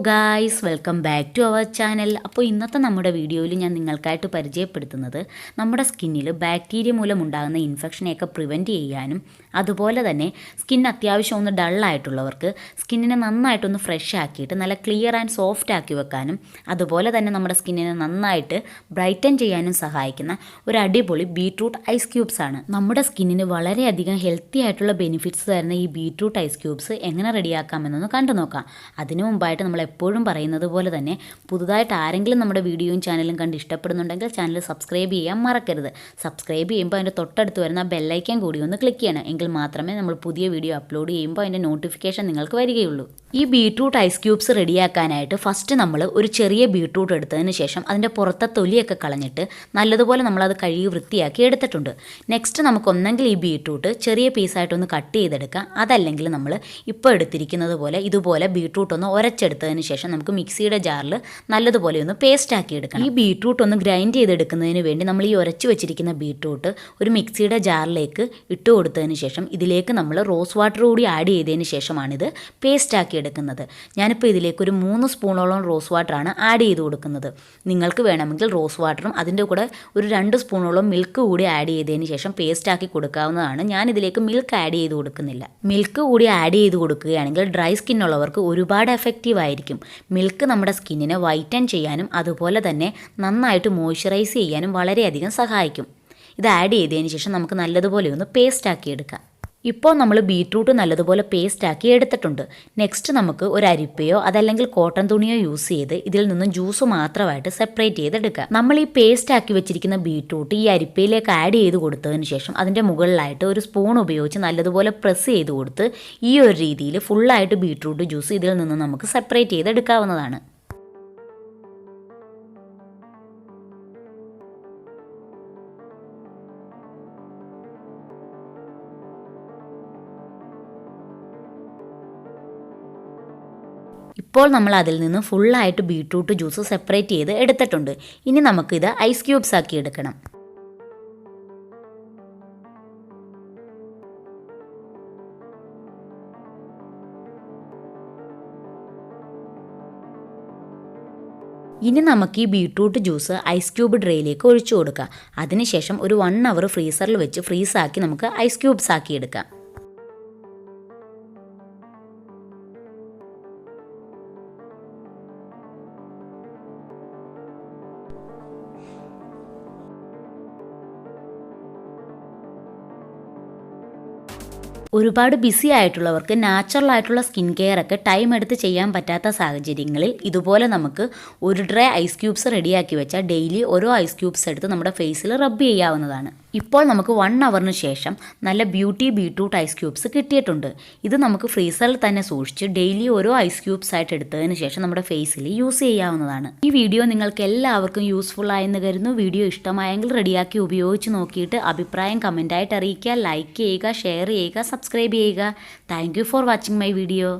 Guys, welcome back to our channel. അപ്പോൾ ഇന്നത്തെ നമ്മുടെ വീഡിയോയിൽ ഞാൻ നിങ്ങൾക്കായിട്ട് പരിചയപ്പെടുത്തുന്നത് നമ്മുടെ സ്കിന്നിൽ ബാക്ടീരിയ മൂലമുണ്ടാകുന്ന ഇൻഫെക്ഷനെയൊക്കെ പ്രിവെൻറ്റ് ചെയ്യാനും അതുപോലെ തന്നെ സ്കിൻ അത്യാവശ്യം ഒന്ന് ഡള്ളായിട്ടുള്ളവർക്ക് സ്കിന്നിനെ നന്നായിട്ടൊന്ന് ഫ്രഷ് ആക്കിയിട്ട് നല്ല ക്ലിയർ ആൻഡ് സോഫ്റ്റ് ആക്കി വെക്കാനും അതുപോലെ തന്നെ നമ്മുടെ സ്കിന്നിനെ നന്നായിട്ട് ബ്രൈറ്റൻ ചെയ്യാനും സഹായിക്കുന്ന ഒരു അടിപൊളി ബീട്രൂട്ട് ഐസ് ക്യൂബ്സ് ആണ്. നമ്മുടെ സ്കിന്നിന് വളരെയധികം ഹെൽത്തി ആയിട്ടുള്ള ബെനിഫിറ്റ്സ് തരുന്ന ഈ ബീട്രൂട്ട് ഐസ് ക്യൂബ്സ് എങ്ങനെ റെഡിയാക്കാമെന്നൊന്ന് കണ്ടു നോക്കാം. അതിനു മുമ്പായിട്ട് നമ്മൾ എപ്പോഴും പറയുന്നത് പോലെ തന്നെ പുതുതായിട്ട് ആരെങ്കിലും നമ്മുടെ വീഡിയോയും ചാനലും കണ്ട് ഇഷ്ടപ്പെടുന്നുണ്ടെങ്കിൽ ചാനൽ സബ്സ്ക്രൈബ് ചെയ്യാൻ മറക്കരുത്. സബ്സ്ക്രൈബ് ചെയ്യുമ്പോൾ അതിൻ്റെ തൊട്ടടുത്ത് വരുന്ന ബെല്ലൈക്കൻ കൂടി ഒന്ന് ക്ലിക്ക് ചെയ്യണം. എങ്കിൽ മാത്രമേ നമ്മൾ പുതിയ വീഡിയോ അപ്ലോഡ് ചെയ്യുമ്പോൾ അതിൻ്റെ നോട്ടിഫിക്കേഷൻ നിങ്ങൾക്ക് വരികയുള്ളൂ. ഈ ബീട്രൂട്ട് ഐസ് ക്യൂബ്സ് റെഡിയാക്കാനായിട്ട് ഫസ്റ്റ് നമ്മൾ ഒരു ചെറിയ ബീട്രൂട്ട് എടുത്തതിന് ശേഷം അതിൻ്റെ പുറത്തെ തൊലിയൊക്കെ കളഞ്ഞിട്ട് നല്ലതുപോലെ നമ്മളത് കഴുകി വൃത്തിയാക്കി എടുത്തിട്ടുണ്ട്. നെക്സ്റ്റ് നമുക്കൊന്നെങ്കിൽ ഈ ബീട്രൂട്ട് ചെറിയ പീസായിട്ടൊന്ന് കട്ട് ചെയ്തെടുക്കാം, അതല്ലെങ്കിൽ നമ്മൾ ഇപ്പോൾ എടുത്തിരിക്കുന്നത് പോലെ ഇതുപോലെ ബീട്രൂട്ട് ഒന്ന് ഉരച്ചെടുത്തതിന് ശേഷം നമുക്ക് മിക്സിയുടെ ജാറിൽ നല്ലതുപോലെ ഒന്ന് പേസ്റ്റ് ആക്കി എടുക്കണം. ഈ ബീട്രൂട്ട് ഒന്ന് ഗ്രൈൻഡ് ചെയ്തെടുക്കുന്നതിന് വേണ്ടി നമ്മൾ ഈ ഉരച്ചു വെച്ചിരിക്കുന്ന ബീട്രൂട്ട് ഒരു മിക്സിയുടെ ജാറിലേക്ക് ഇട്ട് കൊടുത്തതിന് ശേഷം ഇതിലേക്ക് നമ്മൾ റോസ് വാട്ടർ കൂടി ആഡ് ചെയ്തതിന് ശേഷമാണിത് പേസ്റ്റ് ആക്കി എടുക്കുന്നത്. ഞാനിപ്പോൾ ഇതിലേക്ക് ഒരു 3 സ്പൂണോളം റോസ് വാട്ടറാണ് ആഡ് ചെയ്ത് കൊടുക്കുന്നത്. നിങ്ങൾക്ക് വേണമെങ്കിൽ റോസ് വാട്ടറും അതിൻ്റെ കൂടെ ഒരു 2 സ്പൂണോളം മിൽക്ക് കൂടി ആഡ് ചെയ്തതിന് ശേഷം പേസ്റ്റ് ആക്കി കൊടുക്കാവുന്നതാണ്. ഞാനിതിലേക്ക് മിൽക്ക് ആഡ് ചെയ്ത് കൊടുക്കുന്നില്ല. മിൽക്ക് കൂടി ആഡ് ചെയ്ത് കൊടുക്കുകയാണെങ്കിൽ ഡ്രൈ സ്കിന്നുള്ളവർക്ക് ഒരുപാട് എഫക്റ്റീവ് ആയിരിക്കും. മിൽക്ക് നമ്മുടെ സ്കിന്നിനെ വൈറ്റൻ ചെയ്യാനും അതുപോലെ തന്നെ നന്നായിട്ട് മോയ്സ്ചറൈസ് ചെയ്യാനും വളരെയധികം സഹായിക്കും. ഇത് ആഡ് ചെയ്തതിന് ശേഷം നമുക്ക് നല്ലതുപോലെ ഒന്ന് പേസ്റ്റ് ആക്കി എടുക്കാം. ഇപ്പോൾ നമ്മൾ ബീട്രൂട്ട് നല്ലതുപോലെ പേസ്റ്റ് ആക്കി എടുത്തിട്ടുണ്ട്. നെക്സ്റ്റ് നമുക്ക് ഒരു അരിപ്പയോ അതല്ലെങ്കിൽ കോട്ടൺ തുണിയോ യൂസ് ചെയ്ത് ഇതിൽ നിന്നും ജ്യൂസ് മാത്രമായിട്ട് സെപ്പറേറ്റ് ചെയ്തെടുക്കുക. നമ്മൾ ഈ പേസ്റ്റ് ആക്കി വെച്ചിരിക്കുന്ന ബീട്രൂട്ട് ഈ അരിപ്പയിലേക്ക് ആഡ് ചെയ്ത് കൊടുത്തതിന് ശേഷം അതിൻ്റെ മുകളിലായിട്ട് ഒരു സ്പൂൺ ഉപയോഗിച്ച് നല്ലതുപോലെ പ്രസ് ചെയ്ത് കൊടുത്ത് ഈ ഒരു രീതിയിൽ ഫുള്ളായിട്ട് ബീട്രൂട്ട് ജ്യൂസ് ഇതിൽ നിന്ന് നമുക്ക് സെപ്പറേറ്റ് ചെയ്തെടുക്കാവുന്നതാണ്. ഇപ്പോൾ നമ്മൾ അതിൽ നിന്ന് ഫുള്ളായിട്ട് ബീട്രൂട്ട് ജ്യൂസ് സെപ്പറേറ്റ് ചെയ്ത് എടുത്തിട്ടുണ്ട്. ഇനി നമുക്കിത് ഐസ് ക്യൂബ്സ് ആക്കി എടുക്കണം. ഇനി നമുക്ക് ഈ ബീട്രൂട്ട് ജ്യൂസ് ഐസ് ക്യൂബ് ട്രേയിലേക്ക് ഒഴിച്ചു കൊടുക്കാം. അതിനുശേഷം ഒരു 1 അവർ ഫ്രീസറിൽ വെച്ച് ഫ്രീസാക്കി നമുക്ക് ഐസ് ക്യൂബ്സ് ആക്കി എടുക്കാം. ഒരുപാട് ബിസി ആയിട്ടുള്ളവർക്ക് നാച്ചുറൽ ആയിട്ടുള്ള സ്കിൻ കെയർ ഒക്കെ ടൈം എടുത്ത് ചെയ്യാൻ പറ്റാത്ത സാഹചര്യങ്ങളിൽ ഇതുപോലെ നമുക്ക് ഒരു ട്രേ ഐസ് ക്യൂബ്സ് റെഡിയാക്കി വെച്ചാൽ ഡെയിലി ഓരോ ഐസ് ക്യൂബ്സ് എടുത്ത് നമ്മുടെ ഫേസിൽ റബ്ബ് ചെയ്യാവുന്നതാണ്. ഇപ്പോൾ നമുക്ക് 1 അവറിന് ശേഷം നല്ല ബ്യൂട്ടി ബീട്രൂട്ട് ഐസ് ക്യൂബ്സ് കിട്ടിയിട്ടുണ്ട്. ഇത് നമുക്ക് ഫ്രീസറിൽ തന്നെ സൂക്ഷിച്ച് ഡെയിലി ഓരോ ഐസ് ക്യൂബ്സ് ആയിട്ട് എടുത്തതിന് ശേഷം നമ്മുടെ ഫേസിൽ യൂസ് ചെയ്യാവുന്നതാണ്. ഈ വീഡിയോ നിങ്ങൾക്ക് എല്ലാവർക്കും യൂസ്ഫുൾ ആയെന്ന് കരുതുന്നു. വീഡിയോ ഇഷ്ടമായെങ്കിൽ റെഡിയാക്കി ഉപയോഗിച്ച് നോക്കിയിട്ട് അഭിപ്രായം കമൻറ്റായിട്ട് അറിയിക്കുക. ലൈക്ക് ചെയ്യുക, ഷെയർ ചെയ്യുക, സബ്സ്ക്രൈബ് ചെയ്യുക. Thank you for watching my video.